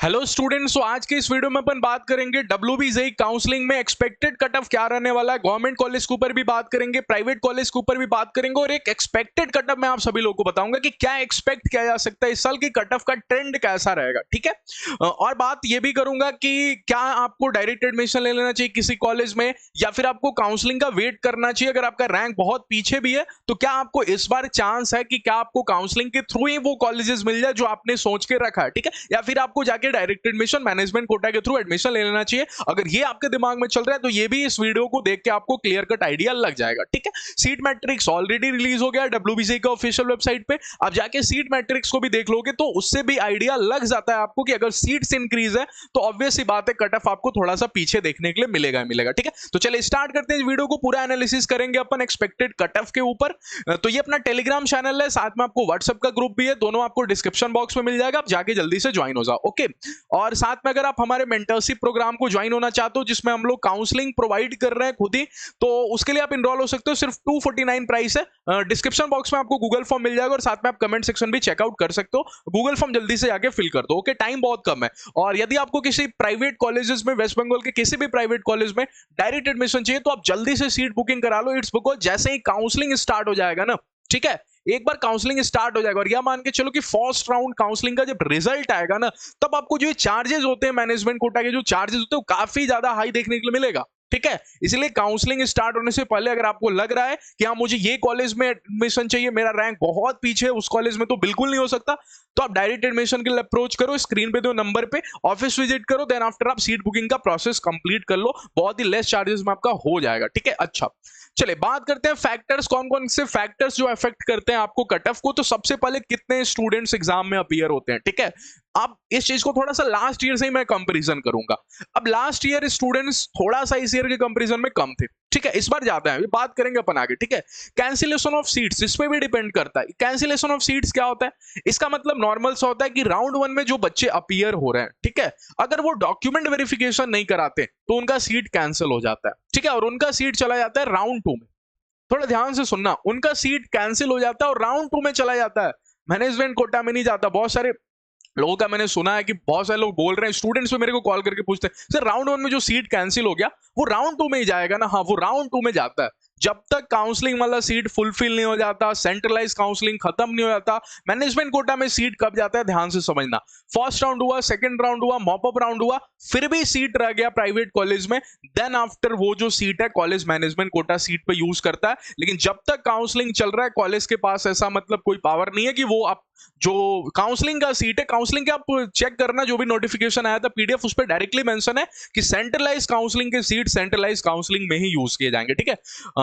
Hello students, तो आज के इस वीडियो में अपन बात करेंगे WBJEE काउंसलिंग में एक्सपेक्टेड कट ऑफ क्या रहने वाला है। गवर्नमेंट कॉलेज के ऊपर भी बात करेंगे, प्राइवेट कॉलेज के ऊपर भी बात करेंगे और एक एक्सपेक्टेड कट ऑफ मैं आप सभी लोगों को बताऊंगा कि क्या एक्सपेक्ट किया जा सकता है, इस साल की कट ऑफ का ट्रेंड कैसा रहेगा। ठीक है, और बात ये भी करूंगा कि क्या आपको डायरेक्ट एडमिशन ले लेना चाहिए किसी कॉलेज में या फिर आपको काउंसलिंग का वेट करना चाहिए। अगर आपका रैंक बहुत पीछे भी है तो क्या आपको इस बार चांस है कि क्या आपको काउंसलिंग के थ्रू ही वो कॉलेजेस मिल जाए जो आपने सोच के रखा है। ठीक है, या फिर आपको जाके डायरेक्ट एडमिशन मैनेजमेंट कोटा के थ्रू एडमिशन ले लेना चाहिए। अगर ये आपके दिमाग में चल रहा है तो ये भी इस वीडियो को देख के आपको क्लियर कट आइडिया लग जाएगा। ठीक है, सीट मैट्रिक्स ऑलरेडी रिलीज हो गया WBJEE का ऑफिशियल वेबसाइट पे। आप जाके सीट मैट्रिक्स को भी देख लोगे तो उससे भी आइडिया लग जाता है आपको कि अगर सीट्स इंक्रीज है तो ऑब्वियस सी बात है कट ऑफ आपको थोड़ा सा पीछे देखने के लिए मिलेगा। ठीक है, तो चलिए स्टार्ट करते हैं इस वीडियो को। पूरा एनालिसिस करेंगे अपन एक्सपेक्टेड कट ऑफ के ऊपर। तो ये अपना टेलीग्राम चैनल है, साथ में आपको व्हाट्सएप का ग्रुप भी है, दोनों आपको डिस्क्रिप्शन बॉक्स में मिल जाएगा। आप जाके जल्दी से ज्वाइन हो जाओ। ओके, और साथ में अगर आप हमारे मेंटरशिप प्रोग्राम को ज्वाइन होना चाहते हो जिसमें हम लोग काउंसलिंग प्रोवाइड कर रहे हैं खुद ही, तो उसके लिए आप इनरोल हो सकते हो। सिर्फ 249 प्राइस है। डिस्क्रिप्शन बॉक्स में आपको गूगल फॉर्म मिल जाएगा और साथ में आप कमेंट सेक्शन भी चेकआउट कर सकते हो। गूगल फॉर्म जल्दी से जाके फिल कर दो। ओके, टाइम बहुत कम है। और यदि आपको किसी प्राइवेट कॉलेजेस में, वेस्ट बंगाल के किसी भी प्राइवेट कॉलेज में डायरेक्ट एडमिशन चाहिए तो आप जल्दी से सीट बुकिंग करा लो। इट्स बिकॉज जैसे ही काउंसलिंग स्टार्ट हो जाएगा ना, ठीक है, एक बार काउंसलिंग स्टार्ट हो जाएगा और यह मान के चलो कि फर्स्ट राउंड काउंसलिंग का जब रिजल्ट आएगा ना, तब आपको जो चार्जेस होते हैं मैनेजमेंट कोटा के, जो चार्जेस होते हैं वो काफी ज्यादा हाई देखने के लिए मिलेगा। ठीक है, इसलिए काउंसलिंग स्टार्ट होने से पहले अगर आपको लग रहा है कि हाँ मुझे ये कॉलेज में एडमिशन चाहिए, मेरा रैंक बहुत पीछे है, उस कॉलेज में तो बिल्कुल नहीं हो सकता, तो आप डायरेक्ट एडमिशन के लिए अप्रोच करो। स्क्रीन पे दो नंबर पे ऑफिस विजिट करो, देन आफ्टर आप सीट बुकिंग का प्रोसेस कंप्लीट कर लो। बहुत ही लेस चार्जेस में आपका हो जाएगा। ठीक है, अच्छा चलिए बात करते हैं फैक्टर्स, कौन कौन से फैक्टर्स जो अफेक्ट करते हैं आपको कट ऑफ को। तो सबसे पहले कितने स्टूडेंट्स एग्जाम में अपीयर होते हैं। ठीक है, अब इस चीज को थोड़ा सा लास्ट ईयर से ही मैं कंपैरिजन करूंगा। अब लास्ट ईयर स्टूडेंट्स थोड़ा सा इस ईयर के कंपैरिजन में कम थे। ठीक है, इस बार ज्यादा है, बात करेंगे अपन आगे। ठीक है, कैंसिलेशन ऑफ सीट्स, इस पे भी डिपेंड करता है। कैंसिलेशन ऑफ सीट्स क्या होता है? इसका मतलब नॉर्मल सा होता है कि राउंड 1 में जो बच्चे अपीयर हो रहे हैं, ठीक है, अगर वो डॉक्यूमेंट वेरिफिकेशन नहीं कराते तो उनका सीट कैंसिल हो जाता है। ठीक है, और उनका सीट चला जाता है राउंड 2 में। थोड़ा ध्यान से सुनना, उनका सीट कैंसिल हो जाता है और राउंड 2 में चला जाता है, मैनेजमेंट कोटा में नहीं जाता। बहुत सारे लोगों का मैंने सुना है कि बहुत सारे लोग बोल रहे हैं, स्टूडेंट्स भी मेरे को कॉल करके पूछते हैं, सर राउंड 1 में जो सीट कैंसिल हो गया वो राउंड 2 में ही जाएगा ना? हाँ, वो राउंड 2 में जाता है। जब तक काउंसलिंग वाला सीट फुलफिल नहीं हो जाता, सेंट्रलाइज काउंसलिंग खत्म नहीं हो जाता, मैनेजमेंट कोटा में सीट कब जाता है ध्यान से समझना। फर्स्ट राउंड हुआ, सेकंड राउंड हुआ, मॉप अप राउंड हुआ, फिर भी सीट रह गया प्राइवेट कॉलेज में, देन आफ्टर वो जो सीट है कॉलेज मैनेजमेंट कोटा सीट पे यूज करता है। लेकिन जब तक काउंसलिंग चल रहा है कॉलेज के पास ऐसा मतलब कोई पावर नहीं है कि वो आप जो काउंसलिंग का सीट है, काउंसलिंग के आप चेक करना, जो भी नोटिफिकेशन आया था पीडीएफ, उस पर डायरेक्टली मेंशन है कि सेंट्रलाइज काउंसलिंग के सीट सेंट्रलाइज काउंसलिंग में ही यूज किए जाएंगे। ठीक है,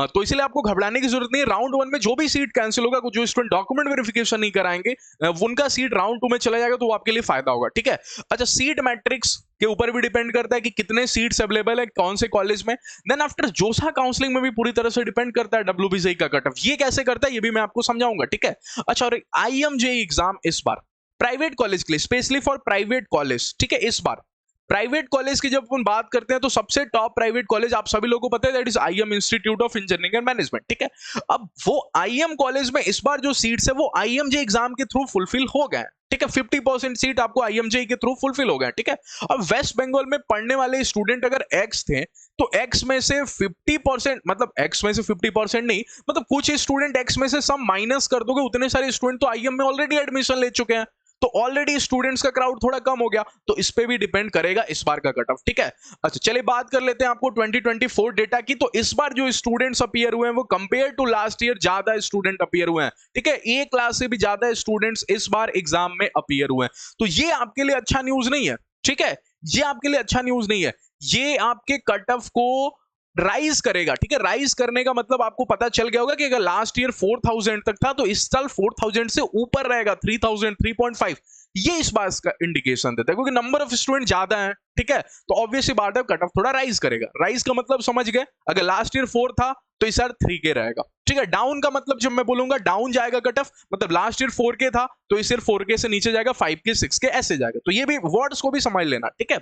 तो इसलिए आपको घबराने की जरूरत नहीं है। राउंड 1 में जो भी सीट कैंसिल होगा, जो स्टूडेंट डॉक्यूमेंट वेरिफिकेशन नहीं कराएंगे, उनका सीट राउंड 2 में चला जाएगा, तो वो आपके लिए फायदा होगा। ठीक है, अच्छा सीट मैट्रिक्स के ऊपर भी डिपेंड करता है कि कितने सीट्स अवेलेबल है कौन से कॉलेज में। देन आफ्टर जोसा काउंसलिंग में भी पूरी तरह से डिपेंड करता है WBJEE का कट ऑफ। ये कैसे करता है ये भी मैं आपको समझाऊंगा। ठीक है, अच्छा और IMJEE एग्जाम इस बार प्राइवेट कॉलेज के लिए, स्पेशली फॉर प्राइवेट कॉलेज, ठीक है, इस बार प्राइवेट कॉलेज की जब अपन बात करते हैं तो सबसे टॉप प्राइवेट कॉलेज आप सभी लोगों को पता है, that is IM institute of engineering and management. ठीक है, अब वो IM कॉलेज में इस बार जो सीट्स है वो IMJEE एग्जाम के थ्रू फुलफिल हो गए। ठीक है, 50% सीट आपको IMJEE के थ्रू फुलफिल हो गए। ठीक है, अब वेस्ट बंगाल में पढ़ने वाले स्टूडेंट अगर X थे तो X में से 50%, मतलब X में से 50% नहीं, मतलब कुछ स्टूडेंट X में से सम माइनस कर दोगे, उतने सारे स्टूडेंट तो IM में ऑलरेडी एडमिशन ले चुके हैं, तो ऑलरेडी स्टूडेंट्स का क्राउड थोड़ा कम हो गया, तो इस पे भी डिपेंड करेगा इस बार का कट ऑफ। ठीक है, अच्छा चलिए बात कर लेते हैं आपको 2024 डेटा की। तो इस बार जो स्टूडेंट्स अपीयर हुए हैं वो कंपेयर टू लास्ट ईयर ज्यादा स्टूडेंट अपीयर हुए हैं। ठीक है, एक क्लास से भी ज्यादा स्टूडेंट्स इस बार एग्जाम में अपीयर हुए हैं, तो ये आपके लिए अच्छा न्यूज नहीं है। ठीक है, ये आपके लिए अच्छा न्यूज नहीं है, ये आपके कट ऑफ को राइज करेगा। ठीक है, राइज करने का मतलब आपको पता चल गया होगा कि अगर लास्ट ईयर 4000 तक था तो इस साल 4000 से ऊपर रहेगा, 3000, 3.5। ये इस बात का इंडिकेशन देता है क्योंकि नंबर ऑफ स्टूडेंट ज्यादा है। ठीक है, तो ऑब्वियसली बात है कट ऑफ थोड़ा राइज करेगा। राइज का मतलब समझ गए, अगर लास्ट ईयर 4 था तो इस साल 3K रहेगा। ठीक है। डाउन का मतलब जब मैं बोलूंगा डाउन जाएगा कट ऑफ, मतलब लास्ट ईयर 4K था तो इस ईयर 4K से नीचे जाएगा, 5K 6K ऐसे जाएगा। तो ये भी वर्ड्स को भी समझ लेना, ठीक है।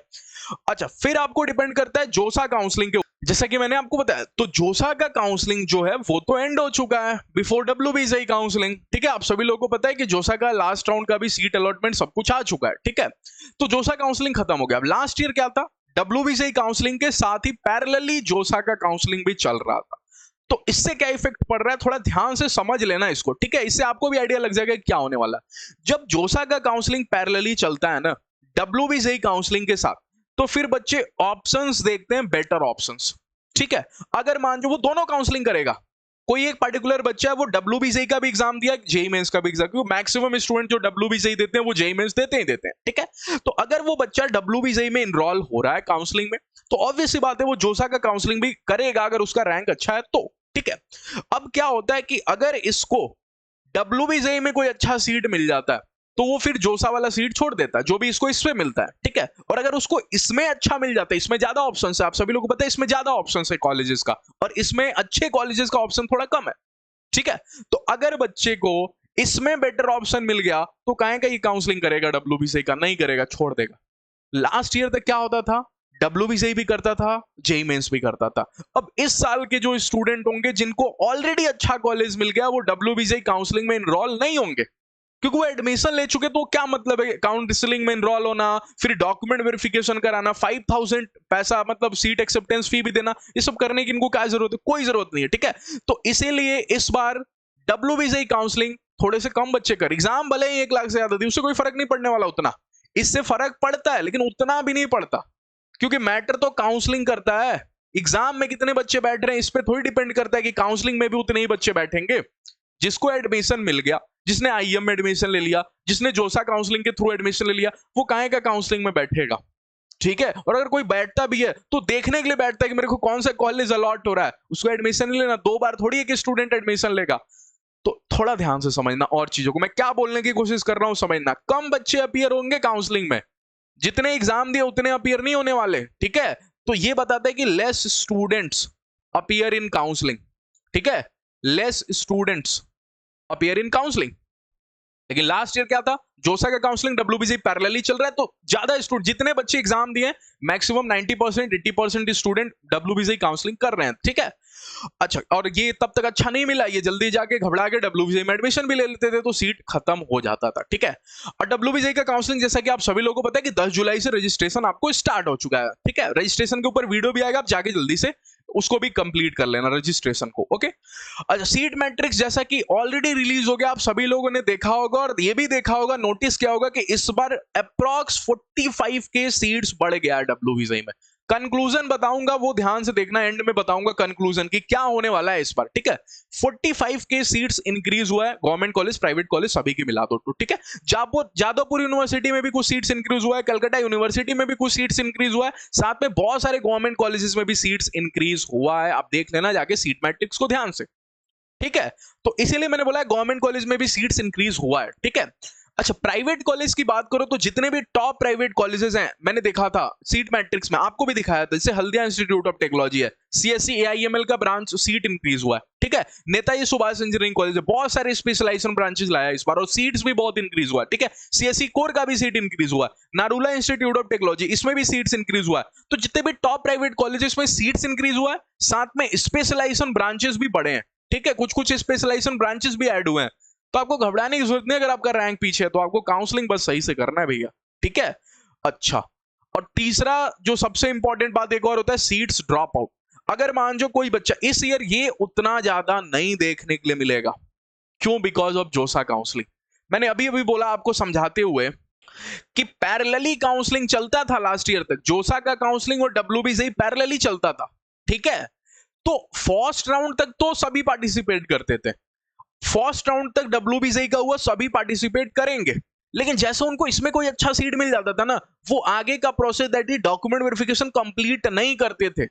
अच्छा, फिर आपको डिपेंड करता है जोसा काउंसलिंग के, जैसा कि मैंने आपको बताया, तो जोसा का काउंसलिंग जो है वो तो एंड हो चुका है बिफोर डब्ल्यूबीजेई काउंसलिंग, ठीक है। आप सभी लोगों को पता है कि जोसा का लास्ट राउंड का भी सीट अलॉटमेंट सब कुछ आ चुका है, ठीक है। तो जोसा काउंसलिंग खत्म हो गया। अब लास्ट ईयर क्या था, डब्ल्यूबीजेई काउंसलिंग के साथ ही पैरेलली जोसा का काउंसलिंग भी चल रहा था। तो इससे क्या इफेक्ट पड़ रहा है, थोड़ा ध्यान से समझ लेना इसको, ठीक है। इससे आपको भी आइडिया लग जाएगा क्या होने वाला है। जब जोसा का काउंसलिंग पैरेलली चलता है ना डब्ल्यूबीजेई काउंसलिंग के साथ, तो फिर बच्चे ऑप्शंस देखते हैं, बेटर ऑप्शंस, ठीक है। अगर मान जो वो दोनों काउंसलिंग करेगा, कोई एक पर्टिकुलर बच्चा है वो डब्ल्यूबीजेई का भी एग्जाम दिया, जेईई मेंस का भी एग्जाम, क्योंकि मैक्सिमम स्टूडेंट जो डब्ल्यूबीजेई देते हैं वो जेईई मेंस देते ही देते हैं, ठीक है। तो अगर वो बच्चा डब्ल्यूबीजेई में इनरोल हो रहा है काउंसलिंग में, तो ऑब्वियस सी बात है वो जोसा का काउंसलिंग भी करेगा अगर उसका रैंक अच्छा है तो, ठीक है। अब क्या होता है कि अगर इसको डब्ल्यूबीजेई में कोई अच्छा सीट मिल जाता है तो वो फिर जोसा वाला सीट छोड़ देता है जो भी इसको इसमें मिलता है, ठीक है। और अगर उसको इसमें अच्छा मिल जाता है, इसमें ज्यादा ऑप्शन है, आप सभी लोगों को पता है इसमें ज्यादा ऑप्शन है कॉलेजेस का, और इसमें अच्छे कॉलेजेस का ऑप्शन थोड़ा कम है, ठीक है। तो अगर बच्चे को इसमें बेटर ऑप्शन मिल गया तो काहे का ये काउंसलिंग करेगा डब्ल्यूबीजेई का, नहीं करेगा, छोड़ देगा। लास्ट ईयर तक क्या होता था, डब्ल्यूबीजेई भी करता था, जेईई मेंस भी करता था। अब इस साल के जो स्टूडेंट होंगे जिनको ऑलरेडी अच्छा कॉलेज मिल गया, वो डब्ल्यूबीजेई काउंसलिंग में इनरोल नहीं होंगे, क्योंकि वो एडमिशन ले चुके। तो क्या मतलब है काउंसलिंग में इनरोल होना, फिर डॉक्यूमेंट वेरिफिकेशन कराना, 5000 पैसा मतलब सीट एक्सेप्टेंस फी भी देना, ये सब करने की इनको क्या जरूरत है, कोई जरूरत नहीं है, ठीक है। तो इसीलिए इस बार डब्ल्यूबीजेई काउंसलिंग थोड़े से कम बच्चे कर, एग्जाम भले ही 1 लाख से ज्यादा दी, उससे कोई फर्क नहीं पड़ने वाला उतना, इससे फर्क पड़ता है लेकिन उतना भी नहीं पड़ता, क्योंकि मैटर तो काउंसलिंग करता है। एग्जाम में कितने बच्चे बैठ रहे हैं इस पे थोड़ी डिपेंड करता है कि काउंसलिंग में भी उतने ही बच्चे बैठेंगे। जिसको एडमिशन मिल गया, जिसने आईएम में एडमिशन ले लिया, जिसने जोसा काउंसलिंग के थ्रू एडमिशन ले लिया, वो काहे का काउंसलिंग में बैठेगा, ठीक है। और अगर कोई बैठता भी है तो देखने के लिए बैठता है कि मेरे को कौन सा कॉलेज अलॉट हो रहा है, उसको एडमिशन नहीं लेना, 2 बार थोड़ी एक स्टूडेंट एडमिशन लेगा। तो थोड़ा ध्यान से समझना और चीजों को, मैं क्या बोलने की कोशिश कर रहा हूं समझना। कम बच्चे अपीयर होंगे काउंसलिंग में, जितने एग्जाम दिए उतने अपीयर नहीं होने वाले, ठीक है। तो ये बताता है कि less students appear in counselling, ठीक है, less students appear in counselling. लेकिन लास्ट ईयर क्या था, जोसा का काउंसलिंग डब्ल्यूबीजेई पैरेलली चल रहा है, तो ज्यादा स्टूडेंट जितने बच्चे एग्जाम दिए मैक्सिमम 90% 80% स्टूडेंट डब्ल्यूबीजेई काउंसलिंग कर रहे हैं, ठीक है। अच्छा, और ये तब तक अच्छा नहीं मिला, ये जल्दी जाके घबरा के डब्ल्यूबीजेई में एडमिशन भी ले लेते थे तो सीट खत्म हो जाता था, ठीक है। और डब्ल्यूबीजेई का काउंसलिंग जैसा कि आप सभी लोगों को पता है कि 10 जुलाई से रजिस्ट्रेशन आपको स्टार्ट हो चुका है, ठीक है। रजिस्ट्रेशन के ऊपर वीडियो भी आएगा, आप जाके जल्दी से उसको भी कंप्लीट कर लेना रजिस्ट्रेशन को, ओके। अच्छा, सीट मैट्रिक्स जैसा कि ऑलरेडी रिलीज हो गया, आप सभी लोगों ने देखा होगा और ये भी देखा होगा, नोटिस किया होगा कि इस बार अप्रॉक्स 45K सीट्स बढ़ गया है डब्ल्यूबीजेई में। कंक्लूजन बताऊंगा, वो ध्यान से देखना, एंड में बताऊंगा कंक्लूजन की क्या होने वाला है इस बार, ठीक है। 45K सीट्स इंक्रीज हुआ है, गवर्नमेंट कॉलेज प्राइवेट कॉलेज सभी की मिला दो, ठीक है। जादवपुर यूनिवर्सिटी में भी कुछ सीट्स इंक्रीज हुआ है, कलकत्ता यूनिवर्सिटी में भी कुछ सीट्स इंक्रीज हुआ है, साथ में बहुत सारे गवर्नमेंट कॉलेजेस में भी सीट्स इंक्रीज हुआ है। आप देख लेना जाके सीट मैट्रिक्स को ध्यान से, ठीक है। तो इसीलिए मैंने बोला गवर्नमेंट कॉलेज में भी सीट्स इंक्रीज हुआ है, ठीक है। अच्छा, प्राइवेट कॉलेज की बात करो तो जितने भी टॉप प्राइवेट कॉलेजेस हैं, मैंने देखा था सीट मैट्रिक्स में, आपको भी दिखाया था, जैसे हल्दिया इंस्टीट्यूट ऑफ टेक्नोलॉजी है, सीएससी एआईएमएल का ब्रांच सीट इंक्रीज हुआ है, ठीक है। नेताजी सुभाष इंजीनियरिंग कॉलेज है, बहुत सारे स्पेशलाइजेशन ब्रांचेस लाया इस बार और सीट्स भी बहुत इंक्रीज हुआ है, ठीक है। सीएससी कोर का भी सीट इंक्रीज हुआ है, नारुला इंस्टीट्यूट ऑफ टेक्नोलॉजी, इसमें भी सीट्स इंक्रीज हुआ है। तो जितने भी टॉप प्राइवेट कॉलेजेस में सीट्स इंक्रीज हुआ है, साथ में स्पेशलाइजेशन ब्रांचेस भी बढ़े हैं, ठीक है। कुछ कुछ स्पेशलाइजेशन ब्रांचेस भी ऐड हुए हैं, तो आपको घबराने की जरूरत नहीं। अगर आपका रैंक पीछे है तो आपको काउंसलिंग बस सही से करना है भैया, ठीक है। अच्छा, और तीसरा जो सबसे इंपॉर्टेंट बात एक और होता है, सीट्स ड्रॉप आउट। अगर मान जो कोई बच्चा इस ईयर ये उतना ज्यादा नहीं देखने के लिए मिलेगा, क्यों, बिकॉज ऑफ जोसा काउंसलिंग। मैंने अभी अभी बोला आपको समझाते हुए कि पैरेलली काउंसलिंग चलता था लास्ट ईयर तक, जोसा का काउंसलिंग और डब्ल्यूबीजेई पैरेलली चलता था, ठीक है। तो फर्स्ट राउंड तक तो सभी पार्टिसिपेट करते थे, फर्स्ट राउंड तक डब्ल्यूबीजेई का हुआ, सभी पार्टिसिपेट करेंगे। लेकिन जैसे उनको इसमें कोई अच्छा सीट मिल जाता था ना, वो आगे का process that is document verification complete नहीं करते थे।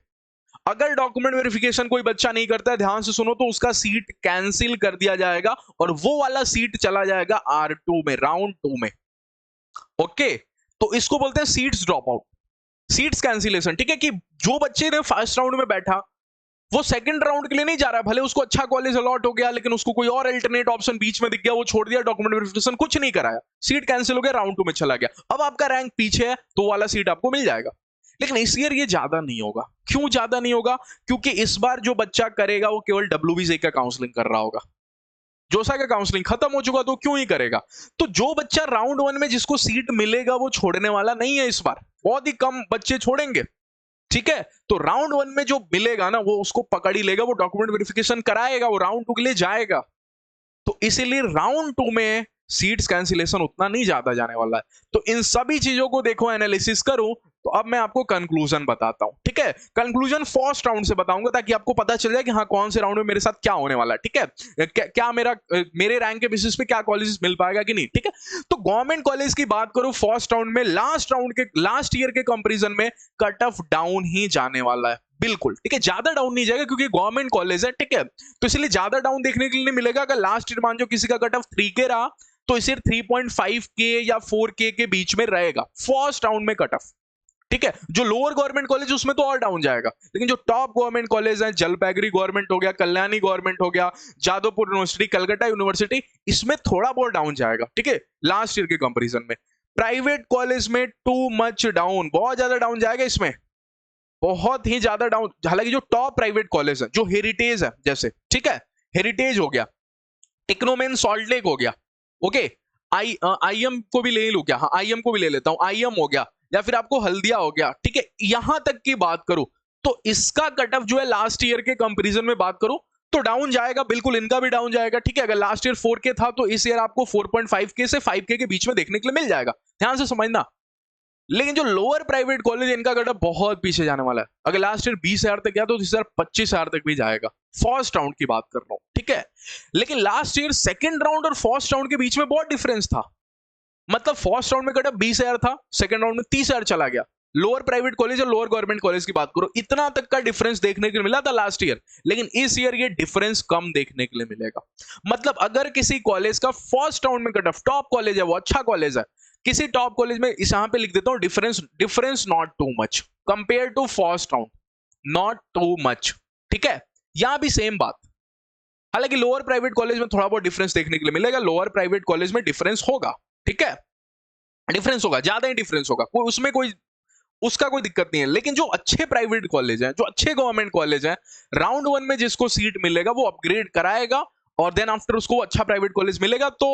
अगर डॉक्यूमेंट वेरिफिकेशन कोई बच्चा नहीं करता है, ध्यान से सुनो, तो उसका सीट कैंसिल कर दिया जाएगा और वो वाला सीट चला जाएगा R2 में, राउंड 2 में, ओके। तो इसको बोलते हैं seats drop out, seats cancellation, ठीक है। कि जो बच्चे ने फर्स्ट राउंड में बैठा वो सेकंड राउंड के लिए नहीं जा रहा है, भले उसको अच्छा कॉलेज अलॉट हो गया लेकिन उसको कोई और अल्टरनेट ऑप्शन बीच में दिख गया, वो छोड़ दिया, डॉक्यूमेंट वेरिफिकेशन कुछ नहीं कराया, सीट कैंसिल हो गया, राउंड 2 में चला गया, अब आपका रैंक पीछे है तो वाला सीट आपको मिल जाएगा। लेकिन इस ईयर ये ज्यादा नहीं होगा। क्यों ज्यादा नहीं होगा? क्योंकि इस बार जो बच्चा करेगा वो केवल WBJ का काउंसलिंग कर रहा होगा, जोसा का काउंसलिंग खत्म हो चुका तो क्यों ही करेगा। तो जो बच्चा राउंड 1 में जिसको सीट मिलेगा वो छोड़ने वाला नहीं है, इस बार बहुत ही कम बच्चे छोड़ेंगे, ठीक है। तो राउंड 1 में जो मिलेगा ना वो उसको पकड़ ही लेगा, वो डॉक्यूमेंट वेरिफिकेशन कराएगा, वो राउंड 2 के लिए जाएगा। तो इसीलिए राउंड 2 में सीट्स कैंसिलेशन उतना नहीं ज्यादा जाने वाला है। तो इन सभी चीजों को देखो, एनालिसिस करूं तो अब मैं आपको कंक्लूजन बताता हूं, ठीक है। कंक्लूजन फर्स्ट राउंड से बताऊंगा ताकि आपको पता चल जाए कि हाँ कौन से राउंड में मेरे साथ क्या होने वाला है, ठीक है। क्या मेरे रैंक के बेसिस पे क्या कॉलेजेस मिल पाएगा कि नहीं, ठीक है। तो गवर्नमेंट कॉलेज की बात करूं फर्स्ट राउंड में, लास्ट ईयर के कंपेरिजन में कट ऑफ डाउन ही जाने वाला है, बिल्कुल, ठीक है। ज्यादा डाउन नहीं जाएगा क्योंकि गवर्नमेंट कॉलेज है, ठीक है। तो इसलिए ज्यादा डाउन देखने के लिए नहीं मिलेगा। अगर लास्ट ईयर मान जो किसी का कट ऑफ 3K रहा तो इसे 3.5K या 4K के बीच में रहेगा फर्स्ट राउंड में कट ऑफ, ठीक है। जो लोअर गवर्नमेंट कॉलेज उसमें तो और डाउन जाएगा, लेकिन जो टॉप गवर्नमेंट कॉलेज है, जलपाईगुड़ी गवर्नमेंट हो गया, कल्याणी गवर्नमेंट हो गया, जादवपुर यूनिवर्सिटी, कलकत्ता यूनिवर्सिटी, इसमें थोड़ा बहुत डाउन जाएगा, ठीक है, लास्ट ईयर के कंपैरिजन में। प्राइवेट कॉलेज में टू मच डाउन, बहुत ज्यादा डाउन जाएगा इसमें, बहुत ही ज्यादा डाउन। हालांकि जो टॉप प्राइवेट कॉलेज है, जो हेरिटेज है जैसे, ठीक है, हेरिटेज हो गया, टेक्नोमेन सॉल्ट लेक हो गया, ओके, IM को भी ले लूं क्या? हाँ IM को भी ले लेता हूं, IM हो गया, या फिर आपको हल्दिया हो गया, ठीक है। यहां तक की बात करूं तो इसका कट ऑफ जो है लास्ट ईयर के कंपैरिजन में बात करूं तो डाउन जाएगा, बिल्कुल इनका भी डाउन जाएगा, ठीक है। अगर लास्ट ईयर 4K था तो इस ईयर आपको 4.5K से 5K के बीच में देखने के लिए मिल जाएगा, ध्यान से समझना। लेकिन जो लोअर प्राइवेट कॉलेज इनका कट ऑफ बहुत पीछे जाने वाला है। अगर लास्ट ईयर 20,000 तक गया तो इस ईयर 25,000 तक भी जाएगा, फर्स्ट राउंड की बात कर रहा हूं, ठीक है। लेकिन लास्ट ईयर सेकंड राउंड और फर्स्ट राउंड के बीच में बहुत डिफरेंस था, मतलब फर्स्ट राउंड में कट ऑफ 20,000 था, सेकंड राउंड में 30,000 चला गया। लोअर प्राइवेट कॉलेज और लोअर गवर्नमेंट कॉलेज की बात करो, इतना तक का डिफरेंस देखने के लिए मिला था लास्ट ईयर, लेकिन इस ईयर ये डिफरेंस कम देखने के लिए मिलेगा। मतलब अगर किसी कॉलेज का फर्स्ट राउंड में कट ऑफ, टॉप कॉलेज है, वो अच्छा कॉलेज है, किसी टॉप कॉलेज में, इस यहां पे लिख देता हूं difference not too much compare to first round, not too much, ठीक है। यहां भी सेम बात, हालांकि लोअर प्राइवेट कॉलेज में थोड़ा बहुत डिफरेंस देखने के लिए मिलेगा, लोअर प्राइवेट कॉलेज में डिफरेंस होगा, ठीक है, डिफरेंस होगा, ज्यादा ही डिफरेंस होगा, उसमें कोई उसका कोई दिक्कत नहीं है। लेकिन जो अच्छे प्राइवेट कॉलेज हैं, जो अच्छे गवर्नमेंट कॉलेज हैं, राउंड 1 में जिसको सीट मिलेगा वो अपग्रेड कराएगा और देन आफ्टर उसको अच्छा प्राइवेट कॉलेज मिलेगा। तो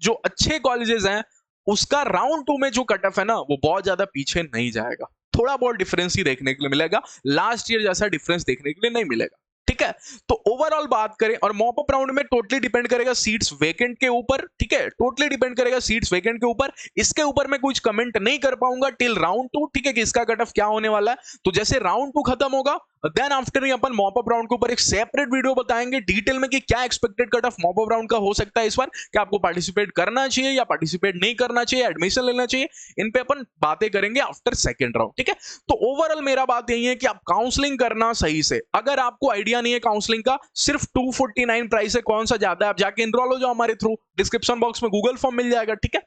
जो अच्छे कॉलेजेस हैं उसका राउंड 2 में जो कट ऑफ है ना वो बहुत ज्यादा पीछे नहीं जाएगा, थोड़ा बहुत डिफरेंस ही देखने के लिए मिलेगा, लास्ट ईयर जैसा डिफरेंस देखने के लिए नहीं मिलेगा, ठीक है। तो ओवरऑल बात करें, और मॉप अप राउंड में टोटली डिपेंड करेगा सीट्स वेकेंट के ऊपर, ठीक है, टोटली डिपेंड करेगा सीट्स वेकेंट के ऊपर। इसके ऊपर मैं कुछ कमेंट नहीं कर पाऊंगा टिल राउंड 2, ठीक है, कि इसका कट ऑफ क्या होने वाला है। तो जैसे राउंड 2 खत्म होगा देन आफ्टर ही अपन मॉप अप राउंड के ऊपर एक सेपरेट वीडियो बताएंगे डिटेल में कि क्या expected cut off mop up round का हो सकता है इस बार, क्या आपको पार्टिसिपेट करना चाहिए या पार्टिसिपेट नहीं करना चाहिए, एडमिशन लेना चाहिए, इन पे अपन बातें करेंगे आफ्टर सेकंड राउंड, ठीक है। तो ओवरऑल मेरा बात यही है कि आप काउंसलिंग करना सही से। अगर आपको आइडिया नहीं है काउंसलिंग का, सिर्फ 249 प्राइस है, कौन सा ज्यादा है, आप जाके इनरोल हो जाओ हमारे थ्रू, डिस्क्रिप्शन बॉक्स में गूगल फॉर्म मिल जाएगा, ठीक है।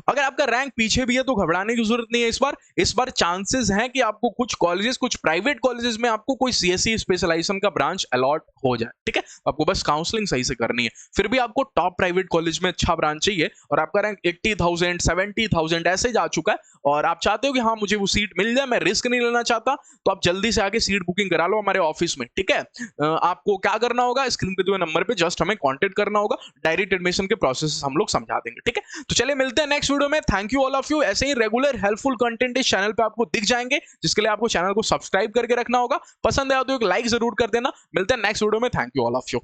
अगर आपका रैंक पीछे भी है तो घबराने की जरूरत नहीं है। इस बार चांसेस हैं कि आपको कुछ कॉलेजेस, कुछ प्राइवेट कॉलेजेस में आपको कोई CSE स्पेशलाइजेशन का ब्रांच अलॉट हो जाए, ठीक है। आपको बस काउंसलिंग सही से करनी है। फिर भी आपको टॉप प्राइवेट कॉलेज में अच्छा ब्रांच चाहिए और आपका रैंक 80,000 70,000 ऐसे जा चुका है और आप चाहते हो कि हाँ मुझे वो सीट मिल जाए, मैं रिस्क नहीं लेना चाहता, तो आप जल्दी से आके सीट बुकिंग करा लो हमारे ऑफिस में, ठीक है। आपको क्या करना होगा, स्क्रीन पे दिए नंबर पे जस्ट हमें कांटेक्ट करना होगा, डायरेक्ट एडमिशन के प्रोसेस हम लोग समझा देंगे, ठीक है। तो चलिए मिलते हैं नेक्स्ट वीडियो में। Thank you all of you. ऐसे ही रेगुलर हेल्पफुल कंटेंट इस चैनल पे आपको दिख जाएंगे, जिसके लिए आपको चैनल को सब्सक्राइब करके रखना होगा। पसंद आया तो एक लाइक जरूर कर देना। मिलते हैं नेक्स्ट वीडियो में। Thank you all of you.